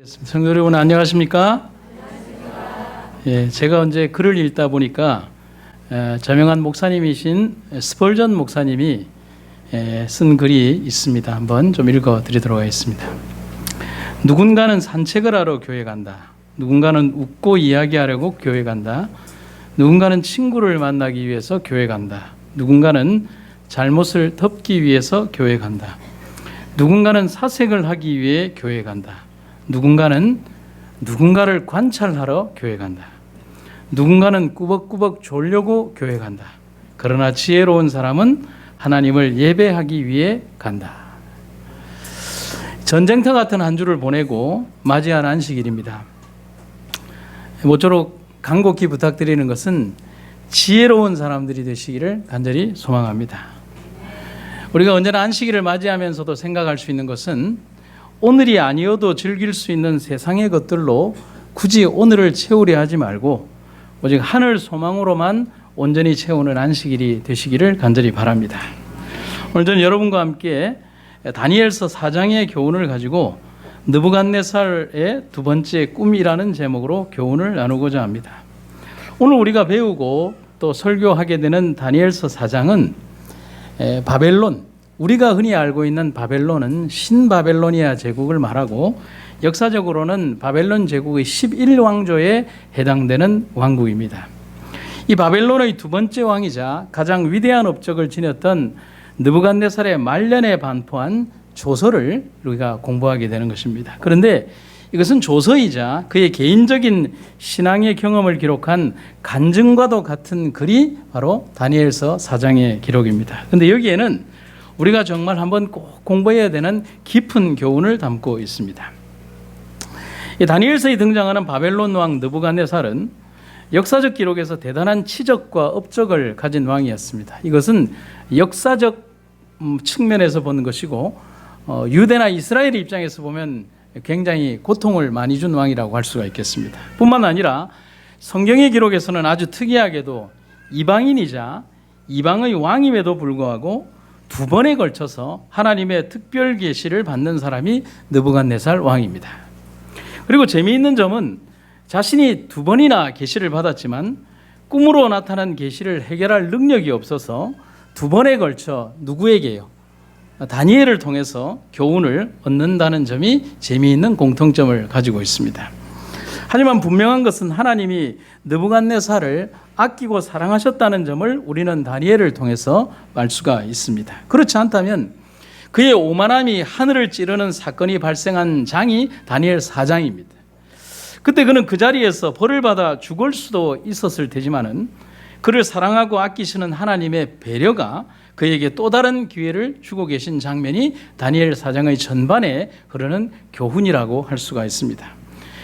성도 여러분 안녕하십니까? 예, 제가 언제 글을 읽다 보니까 저명한 목사님이신 스펄전 목사님이 쓴 글이 있습니다. 한번 좀 읽어드리도록 하겠습니다. 누군가는 산책을 하러 교회 간다. 누군가는 웃고 이야기하려고 교회 간다. 누군가는 친구를 만나기 위해서 교회 간다. 누군가는 잘못을 덮기 위해서 교회 간다. 누군가는 사색을 하기 위해 교회 간다. 누군가는 누군가를 관찰하러 교회 간다. 누군가는 꾸벅꾸벅 졸려고 교회 간다. 그러나 지혜로운 사람은 하나님을 예배하기 위해 간다. 전쟁터 같은 한 주를 보내고 맞이한 안식일입니다. 모쪼록 간곡히 부탁드리는 것은 지혜로운 사람들이 되시기를 간절히 소망합니다. 우리가 언제나 안식일을 맞이하면서도 생각할 수 있는 것은 오늘이 아니어도 즐길 수 있는 세상의 것들로 굳이 오늘을 채우려 하지 말고 오직 하늘 소망으로만 온전히 채우는 안식일이 되시기를 간절히 바랍니다. 오늘 저는 여러분과 함께 다니엘서 4장의 교훈을 가지고 느부갓네살의 두 번째 꿈이라는 제목으로 교훈을 나누고자 합니다. 오늘 우리가 배우고 또 설교하게 되는 다니엘서 4장은 바벨론, 우리가 흔히 알고 있는 바벨론은 신바벨로니아 제국을 말하고 역사적으로는 바벨론 제국의 11왕조에 해당되는 왕국입니다. 이 바벨론의 두 번째 왕이자 가장 위대한 업적을 지녔던 느부갓네살의 말년에 반포한 조서를 우리가 공부하게 되는 것입니다. 그런데 이것은 조서이자 그의 개인적인 신앙의 경험을 기록한 간증과도 같은 글이 바로 다니엘서 4장의 기록입니다. 그런데 여기에는 우리가 정말 한번 꼭 공부해야 되는 깊은 교훈을 담고 있습니다. 이 다니엘서에 등장하는 바벨론 왕 느부갓네살은 역사적 기록에서 대단한 치적과 업적을 가진 왕이었습니다. 이것은 역사적 측면에서 보는 것이고 유대나 이스라엘의 입장에서 보면 굉장히 고통을 많이 준 왕이라고 할 수가 있겠습니다. 뿐만 아니라 성경의 기록에서는 아주 특이하게도 이방인이자 이방의 왕임에도 불구하고 두 번에 걸쳐서 하나님의 특별 계시를 받는 사람이 느부갓네살 왕입니다. 그리고 재미있는 점은 자신이 두 번이나 계시를 받았지만 꿈으로 나타난 계시를 해결할 능력이 없어서 두 번에 걸쳐 누구에게요? 다니엘을 통해서 교훈을 얻는다는 점이 재미있는 공통점을 가지고 있습니다. 하지만 분명한 것은 하나님이 느부갓네살을 아끼고 사랑하셨다는 점을 우리는 다니엘을 통해서 알 수가 있습니다. 그렇지 않다면 그의 오만함이 하늘을 찌르는 사건이 발생한 장이 다니엘 4장입니다. 그때 그는 그 자리에서 벌을 받아 죽을 수도 있었을 테지만은 그를 사랑하고 아끼시는 하나님의 배려가 그에게 또 다른 기회를 주고 계신 장면이 다니엘 4장의 전반에 흐르는 교훈이라고 할 수가 있습니다.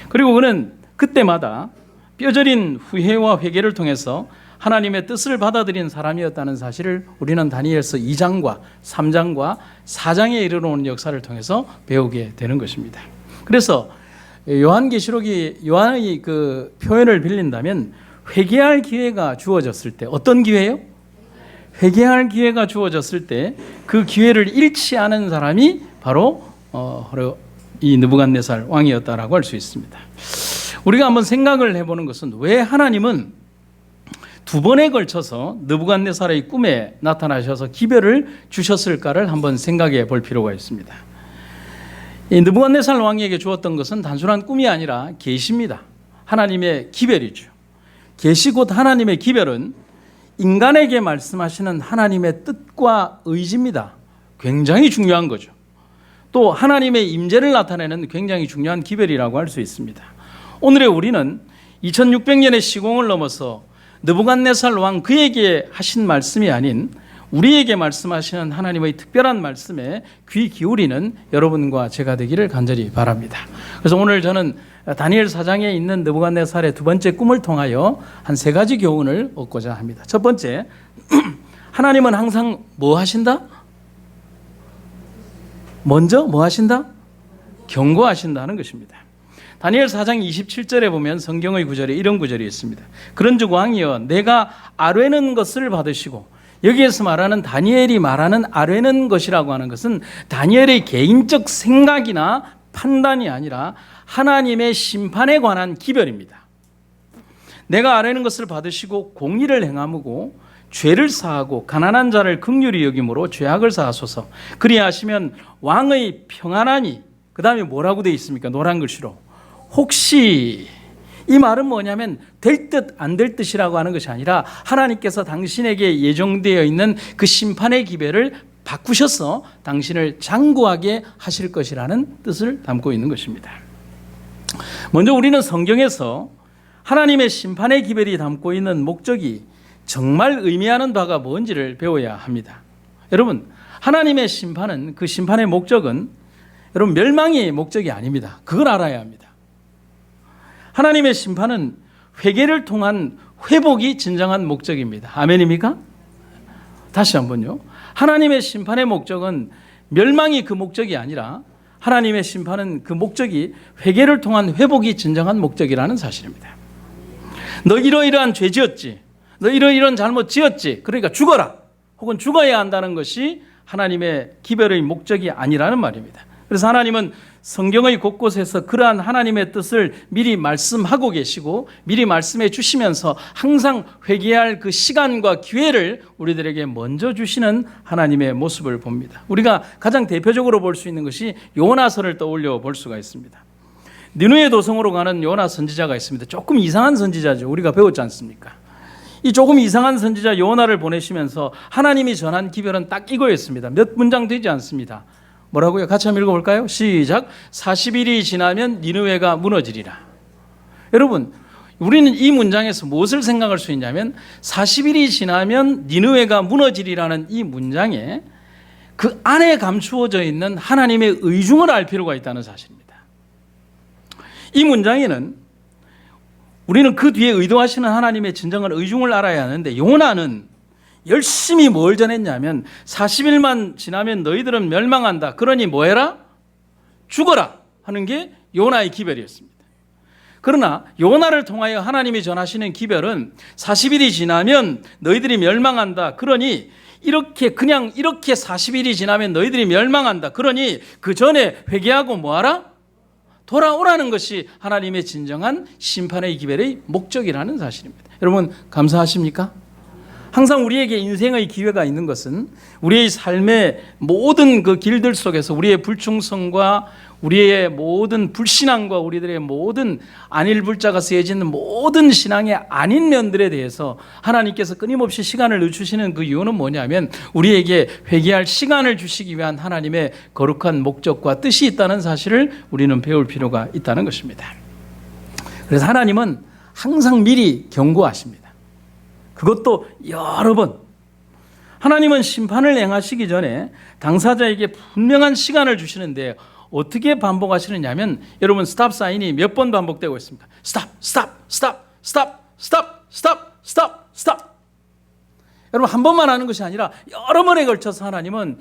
그리고 그는 그때마다 뼈저린 후회와 회개를 통해서 하나님의 뜻을 받아들인 사람이었다는 사실을 우리는 다니엘서 2장과 3장과 4장에 이르러오는 역사를 통해서 배우게 되는 것입니다. 그래서 요한계시록이 요한의 그 표현을 빌린다면 회개할 기회가 주어졌을 때, 어떤 기회요? 회개할 기회가 주어졌을 때 그 기회를 잃지 않은 사람이 바로 이 느부갓네살 왕이었다라고 할 수 있습니다. 우리가 한번 생각을 해보는 것은 왜 하나님은 두 번에 걸쳐서 느부갓네살의 꿈에 나타나셔서 기별을 주셨을까를 한번 생각해 볼 필요가 있습니다. 이 느부갓네살 왕에게 주었던 것은 단순한 꿈이 아니라 계시입니다. 하나님의 기별이죠. 계시 곧 하나님의 기별은 인간에게 말씀하시는 하나님의 뜻과 의지입니다. 굉장히 중요한 거죠. 또 하나님의 임재를 나타내는 굉장히 중요한 기별이라고 할 수 있습니다. 오늘의 우리는 2600년의 시공을 넘어서 느부갓네살 왕 그에게 하신 말씀이 아닌 우리에게 말씀하시는 하나님의 특별한 말씀에 귀 기울이는 여러분과 제가 되기를 간절히 바랍니다. 그래서 오늘 저는 다니엘 4장에 있는 느부갓네살의 두 번째 꿈을 통하여 한 세 가지 교훈을 얻고자 합니다. 첫 번째, 하나님은 항상 뭐 하신다? 먼저 뭐 하신다? 경고하신다는 것입니다. 다니엘 4장 27절에 보면 성경의 구절에 이런 구절이 있습니다. 그런즉 왕이여 내가 아뢰는 것을 받으시고, 여기에서 말하는 다니엘이 말하는 아뢰는 것이라고 하는 것은 다니엘의 개인적 생각이나 판단이 아니라 하나님의 심판에 관한 기별입니다. 내가 아뢰는 것을 받으시고 공의를 행하고 죄를 사하고 가난한 자를 긍휼히 여김으로 죄악을 사하소서. 그리하시면 왕의 평안하니, 그 다음에 뭐라고 되어 있습니까? 노란 글씨로. 혹시, 이 말은 뭐냐면 될 듯 안 될 듯이라고 하는 것이 아니라 하나님께서 당신에게 예정되어 있는 그 심판의 기별을 바꾸셔서 당신을 장구하게 하실 것이라는 뜻을 담고 있는 것입니다. 먼저 우리는 성경에서 하나님의 심판의 기별이 담고 있는 목적이 정말 의미하는 바가 뭔지를 배워야 합니다. 여러분, 하나님의 심판은, 그 심판의 목적은 여러분 멸망이 목적이 아닙니다. 그걸 알아야 합니다. 하나님의 심판은 회개를 통한 회복이 진정한 목적입니다. 아멘입니까? 다시 한번요. 하나님의 심판의 목적은 멸망이 그 목적이 아니라 하나님의 심판은 그 목적이 회개를 통한 회복이 진정한 목적이라는 사실입니다. 너 이러이러한 죄 지었지, 너 이러이러한 잘못 지었지, 그러니까 죽어라, 혹은 죽어야 한다는 것이 하나님의 기별의 목적이 아니라는 말입니다. 그래서 하나님은 성경의 곳곳에서 그러한 하나님의 뜻을 미리 말씀하고 계시고 미리 말씀해 주시면서 항상 회개할 그 시간과 기회를 우리들에게 먼저 주시는 하나님의 모습을 봅니다. 우리가 가장 대표적으로 볼 수 있는 것이 요나서를 떠올려 볼 수가 있습니다. 니느웨 도성으로 가는 요나 선지자가 있습니다. 조금 이상한 선지자죠. 우리가 배웠지 않습니까? 이 조금 이상한 선지자 요나를 보내시면서 하나님이 전한 기별은 딱 이거였습니다. 몇 문장 되지 않습니다. 뭐라고요? 같이 한번 읽어볼까요? 시작. 40일이 지나면 니느웨가 무너지리라. 여러분, 우리는 이 문장에서 무엇을 생각할 수 있냐면 40일이 지나면 니느웨가 무너지리라는 이 문장에 그 안에 감추어져 있는 하나님의 의중을 알 필요가 있다는 사실입니다. 이 문장에는 우리는 그 뒤에 의도하시는 하나님의 진정한 의중을 알아야 하는데, 요나는 열심히 뭘 전했냐면 40일만 지나면 너희들은 멸망한다, 그러니 뭐해라? 죽어라 하는 게 요나의 기별이었습니다. 그러나 요나를 통하여 하나님이 전하시는 기별은 40일이 지나면 너희들이 멸망한다, 그러니 그냥 이렇게 40일이 지나면 너희들이 멸망한다, 그러니 그 전에 회개하고 뭐하라? 돌아오라는 것이 하나님의 진정한 심판의 기별의 목적이라는 사실입니다. 여러분, 감사하십니까? 항상 우리에게 인생의 기회가 있는 것은 우리의 삶의 모든 그 길들 속에서 우리의 불충성과 우리의 모든 불신앙과 우리들의 모든 안일불자가 쓰여지는 모든 신앙의 아닌 면들에 대해서 하나님께서 끊임없이 시간을 늦추시는 그 이유는 뭐냐면 우리에게 회개할 시간을 주시기 위한 하나님의 거룩한 목적과 뜻이 있다는 사실을 우리는 배울 필요가 있다는 것입니다. 그래서 하나님은 항상 미리 경고하십니다. 그것도 여러 번. 하나님은 심판을 행하시기 전에 당사자에게 분명한 시간을 주시는데 어떻게 반복하시느냐면, 여러분 스탑 사인이 몇 번 반복되고 있습니까? 스탑, 스탑, 스탑, 스탑, 스탑, 스탑, 스탑, 스탑. 여러분 한 번만 하는 것이 아니라 여러 번에 걸쳐서 하나님은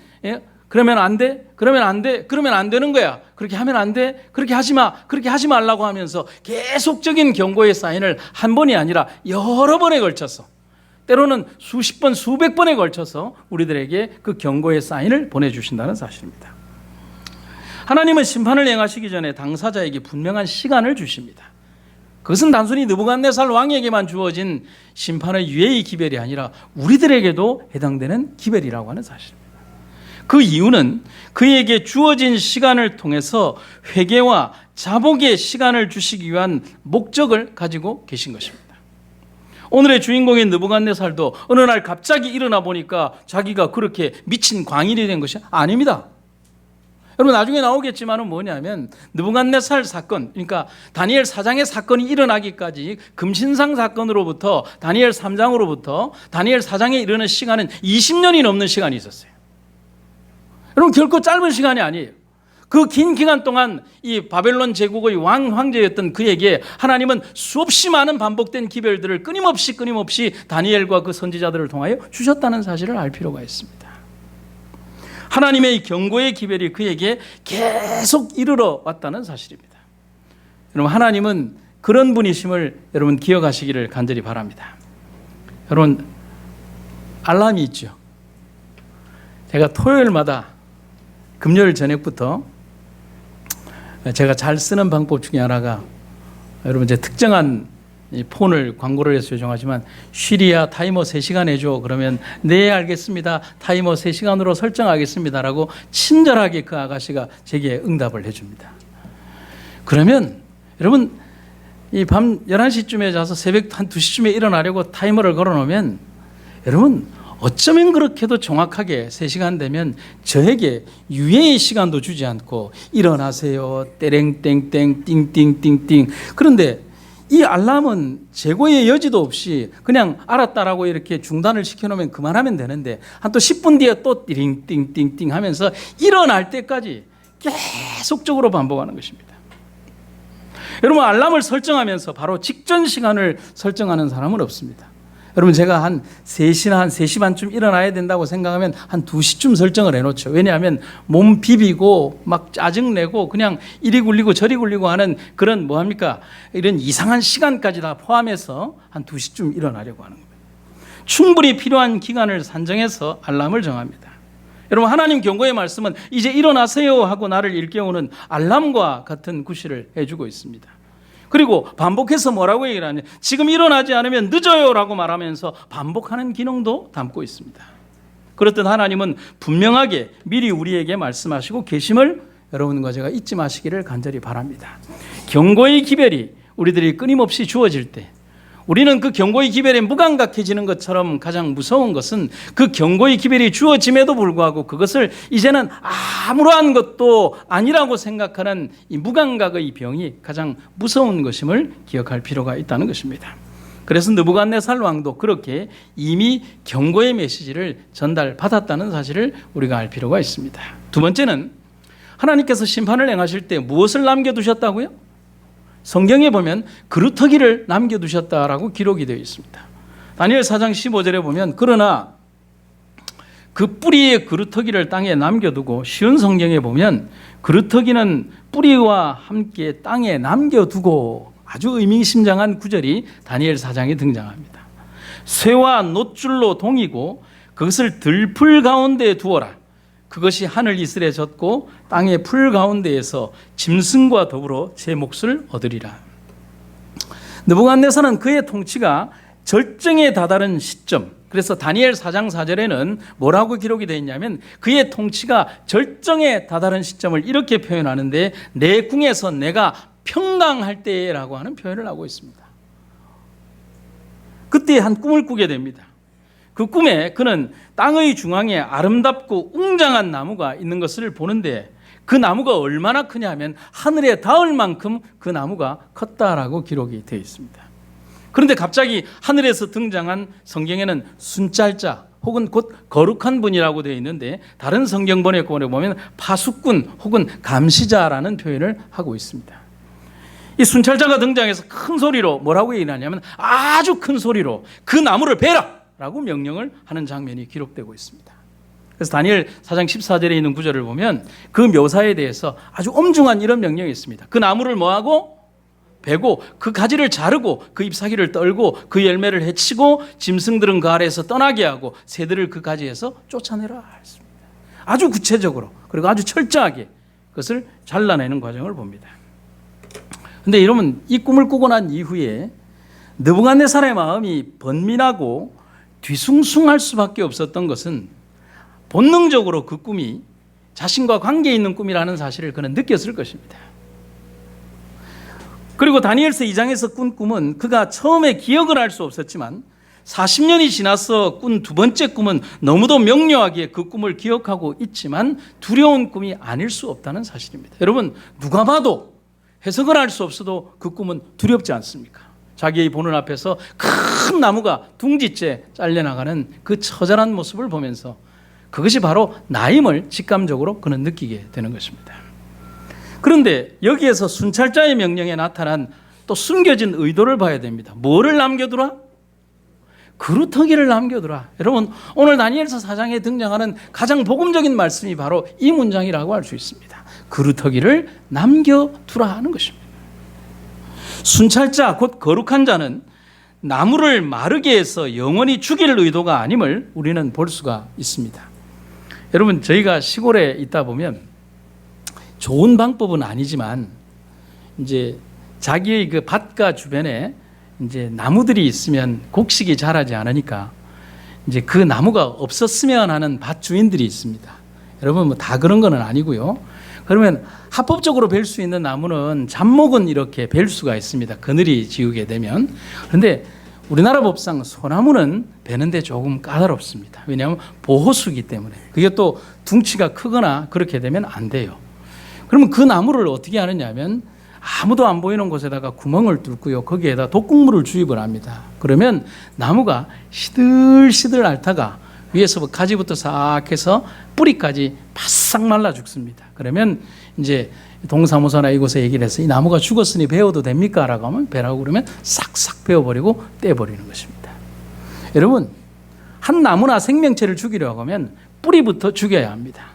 그러면 안 돼, 그러면 안 돼, 그러면 안 되는 거야, 그렇게 하면 안 돼, 그렇게 하지 마, 그렇게 하지 말라고 하면서 계속적인 경고의 사인을 한 번이 아니라 여러 번에 걸쳐서, 때로는 수십 번, 수백 번에 걸쳐서 우리들에게 그 경고의 사인을 보내주신다는 사실입니다. 하나님은 심판을 행하시기 전에 당사자에게 분명한 시간을 주십니다. 그것은 단순히 느부갓네살 왕에게만 주어진 심판의 유예의 기별이 아니라 우리들에게도 해당되는 기별이라고 하는 사실입니다. 그 이유는 그에게 주어진 시간을 통해서 회개와 자복의 시간을 주시기 위한 목적을 가지고 계신 것입니다. 오늘의 주인공인 느부갓네살도 어느 날 갑자기 일어나 보니까 자기가 그렇게 미친 광인이 된 것이 아닙니다. 여러분 나중에 나오겠지만은 뭐냐면 느부갓네살 사건, 그러니까 다니엘 4장의 사건이 일어나기까지 금신상 사건으로부터 다니엘 3장으로부터 다니엘 4장에 이르는 시간은 20년이 넘는 시간이 있었어요. 여러분 결코 짧은 시간이 아니에요. 그 긴 기간 동안 이 바벨론 제국의 황제였던 그에게 하나님은 수없이 많은 반복된 기별들을 끊임없이 다니엘과 그 선지자들을 통하여 주셨다는 사실을 알 필요가 있습니다. 하나님의 경고의 기별이 그에게 계속 이르러 왔다는 사실입니다. 여러분 하나님은 그런 분이심을 여러분 기억하시기를 간절히 바랍니다. 여러분 알람이 있죠. 제가 토요일마다 금요일 저녁부터 제가 잘 쓰는 방법 중에 하나가, 여러분 제 특정한 이 폰을 광고를 해서 죄송하지만, 쉬리야 타이머 3시간 해줘. 그러면 네 알겠습니다, 타이머 3시간으로 설정하겠습니다라고 친절하게 그 아가씨가 제게 응답을 해줍니다. 그러면 여러분 이 밤 11시쯤에 자서 새벽 한 2시쯤에 일어나려고 타이머를 걸어놓으면, 여러분 어쩌면 그렇게도 정확하게 3시간 되면 저에게 유예의 시간도 주지 않고 일어나세요 떼랭땡땡 띵띵띵띵. 그런데 이 알람은 재고의 여지도 없이 그냥 알았다라고 이렇게 중단을 시켜놓으면 그만하면 되는데, 한 또 10분 뒤에 또 띵띵띵띵 하면서 일어날 때까지 계속적으로 반복하는 것입니다. 여러분 알람을 설정하면서 바로 직전 시간을 설정하는 사람은 없습니다. 여러분 제가 한 3시나 한 3시 반쯤 일어나야 된다고 생각하면 한 2시쯤 설정을 해놓죠. 왜냐하면 몸 비비고 막 짜증내고 그냥 이리 굴리고 저리 굴리고 하는 그런 뭐합니까? 이런 이상한 시간까지 다 포함해서 한 2시쯤 일어나려고 하는 겁니다. 충분히 필요한 기간을 산정해서 알람을 정합니다. 여러분 하나님 경고의 말씀은 이제 일어나세요 하고 나를 일깨우는 알람과 같은 구실을 해주고 있습니다. 그리고 반복해서 뭐라고 얘기를 하냐, 지금 일어나지 않으면 늦어요 라고 말하면서 반복하는 기능도 담고 있습니다. 그렇듯 하나님은 분명하게 미리 우리에게 말씀하시고 계심을 여러분과 제가 잊지 마시기를 간절히 바랍니다. 경고의 기별이 우리들이 끊임없이 주어질 때, 우리는 그 경고의 기별에 무감각해지는 것처럼 가장 무서운 것은 그 경고의 기별이 주어짐에도 불구하고 그것을 이제는 아무런 것도 아니라고 생각하는 이 무감각의 병이 가장 무서운 것임을 기억할 필요가 있다는 것입니다. 그래서 느부갓네살 왕도 그렇게 이미 경고의 메시지를 전달받았다는 사실을 우리가 알 필요가 있습니다. 두 번째는 하나님께서 심판을 행하실 때 무엇을 남겨두셨다고요? 성경에 보면 그루터기를 남겨두셨다라고 기록이 되어 있습니다. 다니엘 4장 15절에 보면, 그러나 그 뿌리의 그루터기를 땅에 남겨두고, 쉬운 성경에 보면 그루터기는 뿌리와 함께 땅에 남겨두고, 아주 의미심장한 구절이 다니엘 4장에 등장합니다. 쇠와 놋줄로 동이고 그것을 들풀 가운데에 두어라. 그것이 하늘 이슬에 젖고 땅의 풀 가운데에서 짐승과 더불어 제 몫을 얻으리라. 느부갓네살은 그의 통치가 절정에 다다른 시점, 그래서 다니엘 4장 4절에는 뭐라고 기록이 되어 있냐면, 그의 통치가 절정에 다다른 시점을 이렇게 표현하는데, 내 궁에서 내가 평강할 때라고 하는 표현을 하고 있습니다. 그때 한 꿈을 꾸게 됩니다. 그 꿈에 그는 땅의 중앙에 아름답고 웅장한 나무가 있는 것을 보는데, 그 나무가 얼마나 크냐면 하늘에 닿을 만큼 그 나무가 컸다라고 기록이 되어 있습니다. 그런데 갑자기 하늘에서 등장한, 성경에는 순찰자 혹은 곧 거룩한 분이라고 되어 있는데, 다른 성경본에 보면 파수꾼 혹은 감시자라는 표현을 하고 있습니다. 이 순찰자가 등장해서 큰 소리로 뭐라고 얘기하냐면, 아주 큰 소리로 그 나무를 베라 라고 명령을 하는 장면이 기록되고 있습니다. 그래서 다니엘 4장 14절에 있는 구절을 보면 그 묘사에 대해서 아주 엄중한 이런 명령이 있습니다. 그 나무를 뭐하고? 베고 그 가지를 자르고 그 잎사귀를 떨고 그 열매를 해치고 짐승들은 그 아래에서 떠나게 하고 새들을 그 가지에서 쫓아내라 했습니다. 아주 구체적으로, 그리고 아주 철저하게 그것을 잘라내는 과정을 봅니다. 그런데 여러분, 이 꿈을 꾸고 난 이후에 느부갓네살의 마음이 번민하고 뒤숭숭할 수밖에 없었던 것은, 본능적으로 그 꿈이 자신과 관계 있는 꿈이라는 사실을 그는 느꼈을 것입니다. 그리고 다니엘서 2장에서 꾼 꿈은 그가 처음에 기억을 할 수 없었지만 40년이 지나서 꾼 두 번째 꿈은 너무도 명료하게 그 꿈을 기억하고 있지만 두려운 꿈이 아닐 수 없다는 사실입니다. 여러분, 누가 봐도 해석을 할 수 없어도 그 꿈은 두렵지 않습니까? 자기의 보는 앞에서 큰 나무가 둥지째 잘려나가는 그 처절한 모습을 보면서 그것이 바로 나임을 직감적으로 그는 느끼게 되는 것입니다. 그런데 여기에서 순찰자의 명령에 나타난 또 숨겨진 의도를 봐야 됩니다. 뭐를 남겨두라? 그루터기를 남겨두라. 여러분, 오늘 다니엘서 4장에 등장하는 가장 복음적인 말씀이 바로 이 문장이라고 할 수 있습니다. 그루터기를 남겨두라 하는 것입니다. 순찰자, 곧 거룩한 자는 나무를 마르게 해서 영원히 죽일 의도가 아님을 우리는 볼 수가 있습니다. 여러분, 저희가 시골에 있다 보면 좋은 방법은 아니지만 이제 자기의 그 밭가 주변에 이제 나무들이 있으면 곡식이 자라지 않으니까 이제 그 나무가 없었으면 하는 밭 주인들이 있습니다. 여러분 뭐 다 그런 건 아니고요. 그러면 합법적으로 벨 수 있는 나무는 잡목은 이렇게 벨 수가 있습니다. 그늘이 지우게 되면. 그런데 우리나라 법상 소나무는 베는데 조금 까다롭습니다. 왜냐하면 보호수기 때문에. 그게 또 둥치가 크거나 그렇게 되면 안 돼요. 그러면 그 나무를 어떻게 하느냐 하면 아무도 안 보이는 곳에다가 구멍을 뚫고요. 거기에다 독극물을 주입을 합니다. 그러면 나무가 시들시들 앓다가 위에서 가지부터 싹 해서 뿌리까지 바싹 말라 죽습니다. 그러면 이제 동사무소나 이곳에 얘기를 해서 이 나무가 죽었으니 베어도 됩니까? 라고 하면 베라고 그러면 싹싹 베어버리고 떼버리는 것입니다. 여러분, 한 나무나 생명체를 죽이려고 하면 뿌리부터 죽여야 합니다.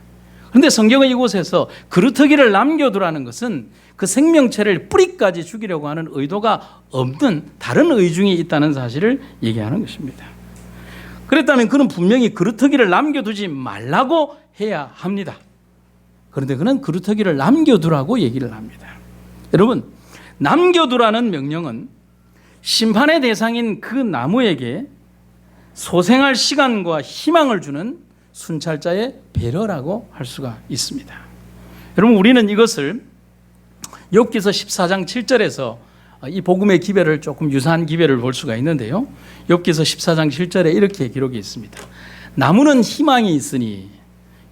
그런데 성경은 이곳에서 그루터기를 남겨두라는 것은 그 생명체를 뿌리까지 죽이려고 하는 의도가 없는 다른 의중이 있다는 사실을 얘기하는 것입니다. 그랬다면 그는 분명히 그루터기를 남겨두지 말라고 해야 합니다. 그런데 그는 그루터기를 남겨두라고 얘기를 합니다. 여러분, 남겨두라는 명령은 심판의 대상인 그 나무에게 소생할 시간과 희망을 주는 순찰자의 배려라고 할 수가 있습니다. 여러분, 우리는 이것을 욥기서 14장 7절에서 이 복음의 기별을 조금 유사한 기별을 볼 수가 있는데요. 욥기서 14장 7절에 이렇게 기록이 있습니다. 나무는 희망이 있으니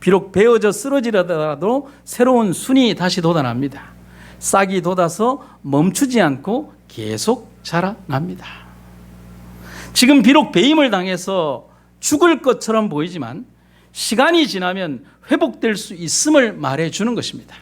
비록 베어져 쓰러지더라도 새로운 순이 다시 돋아납니다. 싹이 돋아서 멈추지 않고 계속 자라납니다. 지금 비록 배임을 당해서 죽을 것처럼 보이지만 시간이 지나면 회복될 수 있음을 말해주는 것입니다.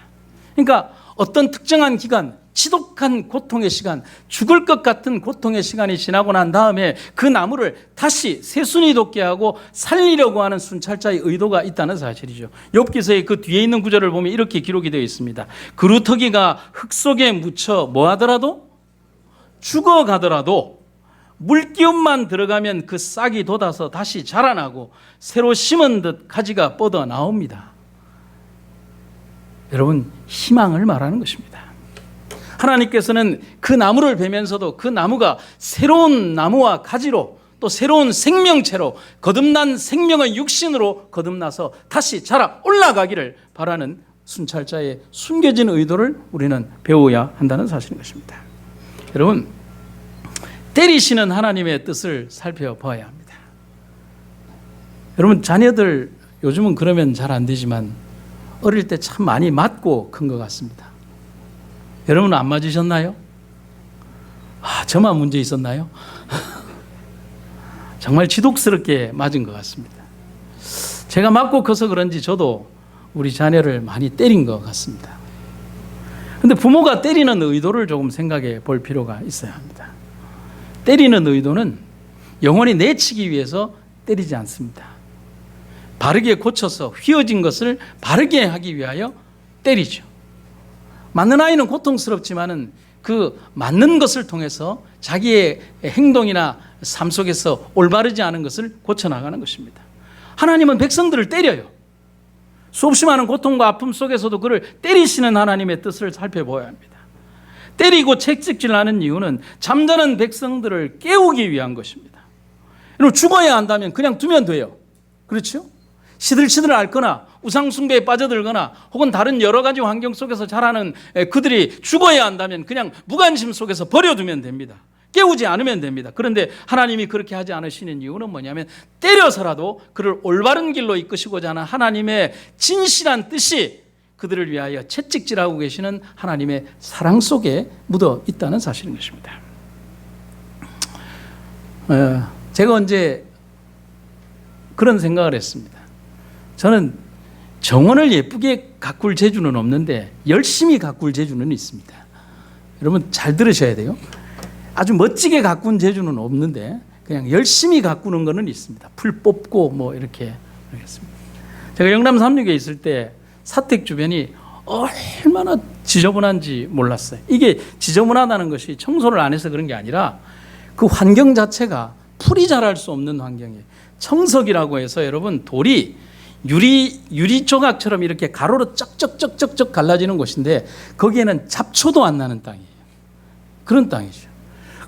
그러니까 어떤 특정한 기간, 지독한 고통의 시간, 죽을 것 같은 고통의 시간이 지나고 난 다음에 그 나무를 다시 새순이 돋게 하고 살리려고 하는 순찰자의 의도가 있다는 사실이죠. 욥기서의 그 뒤에 있는 구절을 보면 이렇게 기록이 되어 있습니다. 그루터기가 흙 속에 묻혀 뭐 하더라도? 죽어가더라도 물기운만 들어가면 그 싹이 돋아서 다시 자라나고 새로 심은 듯 가지가 뻗어 나옵니다. 여러분, 희망을 말하는 것입니다. 하나님께서는 그 나무를 베면서도 그 나무가 새로운 나무와 가지로 또 새로운 생명체로 거듭난 생명의 육신으로 거듭나서 다시 자라 올라가기를 바라는 순찰자의 숨겨진 의도를 우리는 배워야 한다는 사실인 것입니다. 여러분, 때리시는 하나님의 뜻을 살펴봐야 합니다. 여러분, 자녀들 요즘은 그러면 잘 안 되지만 어릴 때 참 많이 맞고 큰 것 같습니다. 여러분은 안 맞으셨나요? 저만 문제 있었나요? 정말 지독스럽게 맞은 것 같습니다. 제가 맞고 커서 그런지 저도 우리 자녀를 많이 때린 것 같습니다. 그런데 부모가 때리는 의도를 조금 생각해 볼 필요가 있어야 합니다. 때리는 의도는 영원히 내치기 위해서 때리지 않습니다. 바르게 고쳐서 휘어진 것을 바르게 하기 위하여 때리죠. 맞는 아이는 고통스럽지만은 그 맞는 것을 통해서 자기의 행동이나 삶 속에서 올바르지 않은 것을 고쳐나가는 것입니다. 하나님은 백성들을 때려요. 수없이 많은 고통과 아픔 속에서도 그를 때리시는 하나님의 뜻을 살펴보아야 합니다. 때리고 채찍질하는 이유는 잠자는 백성들을 깨우기 위한 것입니다. 죽어야 한다면 그냥 두면 돼요. 그렇죠? 시들시들 앓거나 우상숭배에 빠져들거나 혹은 다른 여러 가지 환경 속에서 자라는 그들이 죽어야 한다면 그냥 무관심 속에서 버려두면 됩니다. 깨우지 않으면 됩니다. 그런데 하나님이 그렇게 하지 않으시는 이유는 뭐냐면 때려서라도 그를 올바른 길로 이끄시고자 하는 하나님의 진실한 뜻이 그들을 위하여 채찍질하고 계시는 하나님의 사랑 속에 묻어 있다는 사실인 것입니다. 제가 언제 그런 생각을 했습니다. 저는 정원을 예쁘게 가꿀 재주는 없는데 열심히 가꿀 재주는 있습니다. 여러분 잘 들으셔야 돼요. 아주 멋지게 가꾼 재주는 없는데 그냥 열심히 가꾸는 거는 있습니다. 풀 뽑고 뭐 이렇게 하겠습니다. 제가 영남 삼육에 있을 때 사택 주변이 얼마나 지저분한지 몰랐어요. 이게 지저분하다는 것이 청소를 안 해서 그런 게 아니라 그 환경 자체가 풀이 자랄 수 없는 환경이에요. 청석이라고 해서 여러분 돌이 유리 조각처럼 이렇게 가로로 쩍쩍쩍쩍쩍 갈라지는 곳인데 거기에는 잡초도 안 나는 땅이에요. 그런 땅이죠.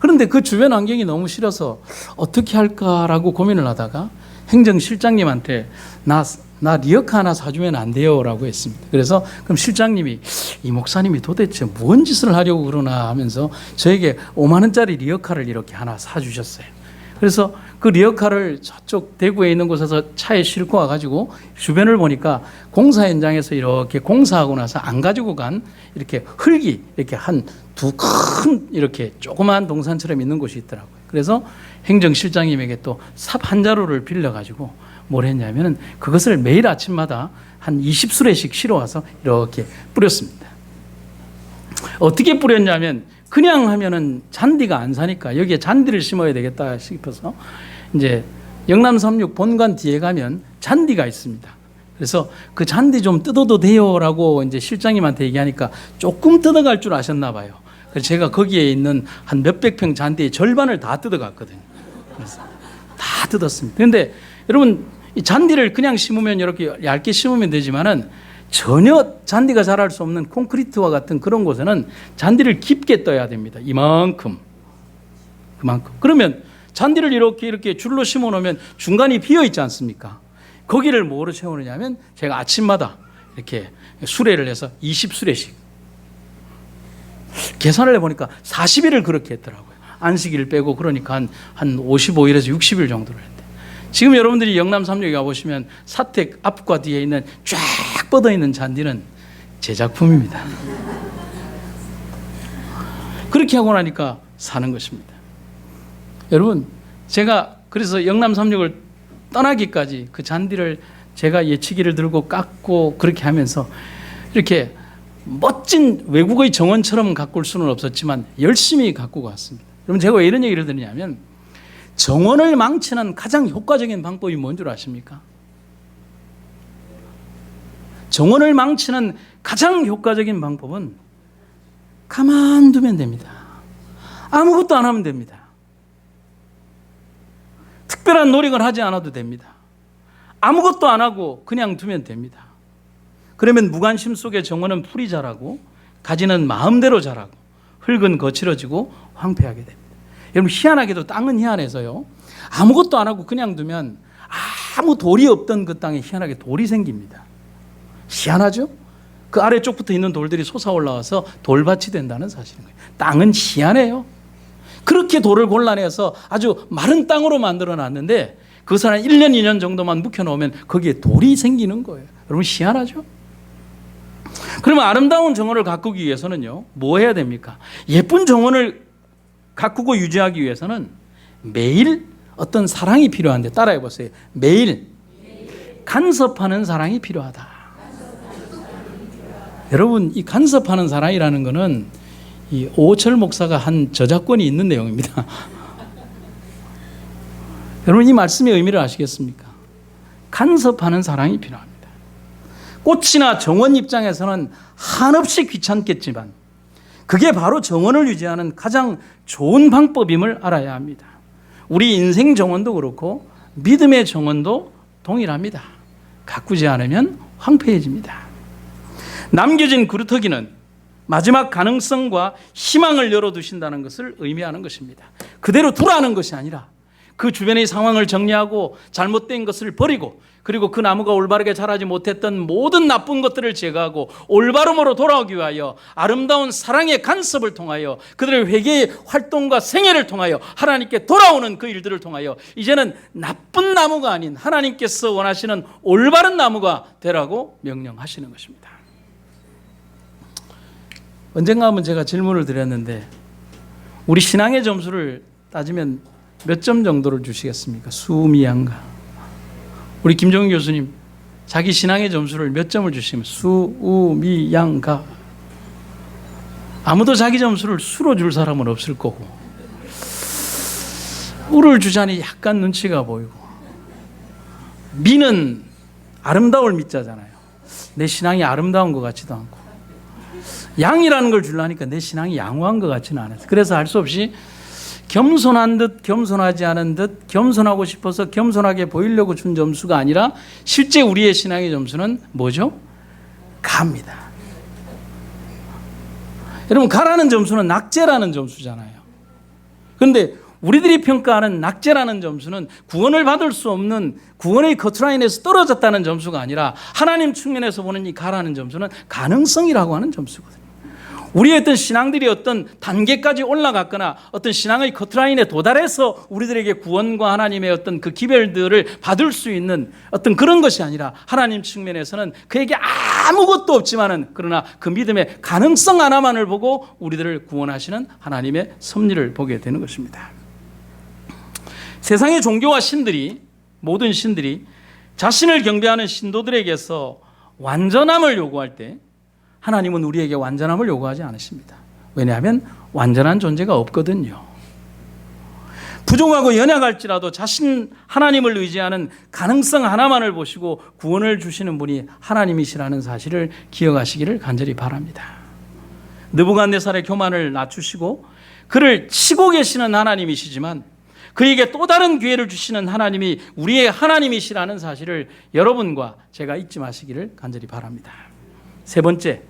그런데 그 주변 환경이 너무 싫어서 어떻게 할까라고 고민을 하다가 행정실장님한테 나 리어카 하나 사주면 안 돼요 라고 했습니다. 그래서 그럼 실장님이 이 목사님이 도대체 뭔 짓을 하려고 그러나 하면서 저에게 5만 원짜리 리어카를 이렇게 하나 사주셨어요. 그래서 그 리어카를 저쪽 대구에 있는 곳에서 차에 싣고 와가지고 주변을 보니까 공사 현장에서 이렇게 공사하고 나서 안 가지고 간 이렇게 흙이 이렇게 한 두 큰 이렇게 조그마한 동산처럼 있는 곳이 있더라고요. 그래서 행정실장님에게 또 삽 한 자루를 빌려가지고 뭘 했냐면은 그것을 매일 아침마다 한 20수레씩 실어와서 이렇게 뿌렸습니다. 어떻게 뿌렸냐면 그냥 하면은 잔디가 안 사니까 여기에 잔디를 심어야 되겠다 싶어서 이제 영남 36 본관 뒤에 가면 잔디가 있습니다. 그래서 그 잔디 좀 뜯어도 돼요라고 이제 실장님한테 얘기하니까 조금 뜯어갈 줄 아셨나 봐요. 그래서 제가 거기에 있는 한 몇백 평 잔디의 절반을 다 뜯어갔거든요. 그래서 다 뜯었습니다. 그런데 여러분 이 잔디를 그냥 심으면 이렇게 얇게 심으면 되지만은 전혀 잔디가 자랄 수 없는 콘크리트와 같은 그런 곳에는 잔디를 깊게 떠야 됩니다. 그만큼. 그러면 잔디를 이렇게 줄로 심어 놓으면 중간이 비어 있지 않습니까? 거기를 뭐로 채우느냐면 제가 아침마다 이렇게 수레를 해서 20수레씩 계산을 해보니까 40일을 그렇게 했더라고요. 안식일 빼고 그러니까 한 55일에서 60일 정도를 했대. 지금 여러분들이 영남 36에 가보시면 사택 앞과 뒤에 있는 쫙 뻗어 있는 잔디는 제 작품입니다. 그렇게 하고 나니까 사는 것입니다. 여러분 제가 그래서 영남 36을 떠나기까지 그 잔디를 제가 예치기를 들고 깎고 그렇게 하면서 이렇게 멋진 외국의 정원처럼 가꿀 수는 없었지만 열심히 가꾸고 왔습니다. 여러분 제가 왜 이런 얘기를 드리냐면 정원을 망치는 가장 효과적인 방법이 뭔 줄 아십니까? 정원을 망치는 가장 효과적인 방법은 가만두면 됩니다. 아무것도 안 하면 됩니다. 특별한 노력을 하지 않아도 됩니다. 아무것도 안 하고 그냥 두면 됩니다. 그러면 무관심 속에 정원은 풀이 자라고 가지는 마음대로 자라고 흙은 거칠어지고 황폐하게 됩니다. 여러분 희한하게도 땅은 희한해서요. 아무것도 안 하고 그냥 두면 아무 돌이 없던 그 땅에 희한하게 돌이 생깁니다. 희한하죠? 그 아래쪽부터 있는 돌들이 솟아올라와서 돌밭이 된다는 사실인 거예요. 땅은 희한해요. 그렇게 돌을 골라내서 아주 마른 땅으로 만들어 놨는데 그것을 한 1년, 2년 정도만 묵혀놓으면 거기에 돌이 생기는 거예요. 여러분 희한하죠? 그러면 아름다운 정원을 가꾸기 위해서는요, 뭐 해야 됩니까? 예쁜 정원을 가꾸고 유지하기 위해서는 매일 어떤 사랑이 필요한데 따라해 보세요. 매일 간섭하는 사랑이 필요하다. 여러분 이 간섭하는 사랑이라는 것은 이 오철 목사가 한 저작권이 있는 내용입니다. 여러분 이 말씀의 의미를 아시겠습니까? 간섭하는 사랑이 필요합니다. 꽃이나 정원 입장에서는 한없이 귀찮겠지만 그게 바로 정원을 유지하는 가장 좋은 방법임을 알아야 합니다. 우리 인생 정원도 그렇고 믿음의 정원도 동일합니다. 가꾸지 않으면 황폐해집니다. 남겨진 그루터기는 마지막 가능성과 희망을 열어두신다는 것을 의미하는 것입니다. 그대로 두라는 것이 아니라 그 주변의 상황을 정리하고 잘못된 것을 버리고 그리고 그 나무가 올바르게 자라지 못했던 모든 나쁜 것들을 제거하고 올바름으로 돌아오기 위하여 아름다운 사랑의 간섭을 통하여 그들의 회개의 활동과 생애를 통하여 하나님께 돌아오는 그 일들을 통하여 이제는 나쁜 나무가 아닌 하나님께서 원하시는 올바른 나무가 되라고 명령하시는 것입니다. 언젠가 한번 제가 질문을 드렸는데 우리 신앙의 점수를 따지면 몇 점 정도를 주시겠습니까? 수미양가. 우리 김종인 교수님 자기 신앙의 점수를 몇 점을 주시면 수미양가. 아무도 자기 점수를 수로 줄 사람은 없을 거고 우를 주자니 약간 눈치가 보이고 미는 아름다울 미자잖아요. 내 신앙이 아름다운 것 같지도 않고 양이라는 걸 주려니까 내 신앙이 양호한 것 같지는 않아요. 그래서 할 수 없이 겸손한 듯 겸손하지 않은 듯 겸손하고 싶어서 겸손하게 보이려고 준 점수가 아니라 실제 우리의 신앙의 점수는 뭐죠? 가입니다. 여러분, 가라는 점수는 낙제라는 점수잖아요. 그런데 우리들이 평가하는 낙제라는 점수는 구원을 받을 수 없는 구원의 커트라인에서 떨어졌다는 점수가 아니라 하나님 측면에서 보는 이 가라는 점수는 가능성이라고 하는 점수거든요. 우리의 어떤 신앙들이 어떤 단계까지 올라갔거나 어떤 신앙의 커트라인에 도달해서 우리들에게 구원과 하나님의 어떤 그 기별들을 받을 수 있는 어떤 그런 것이 아니라 하나님 측면에서는 그에게 아무것도 없지만은 그러나 그 믿음의 가능성 하나만을 보고 우리들을 구원하시는 하나님의 섭리를 보게 되는 것입니다. 세상의 종교와 신들이, 모든 신들이 자신을 경배하는 신도들에게서 완전함을 요구할 때 하나님은 우리에게 완전함을 요구하지 않으십니다. 왜냐하면 완전한 존재가 없거든요. 부족하고 연약할지라도 자신 하나님을 의지하는 가능성 하나만을 보시고 구원을 주시는 분이 하나님이시라는 사실을 기억하시기를 간절히 바랍니다. 느부갓네살의 교만을 낮추시고 그를 치고 계시는 하나님이시지만 그에게 또 다른 기회를 주시는 하나님이 우리의 하나님이시라는 사실을 여러분과 제가 잊지 마시기를 간절히 바랍니다. 세 번째,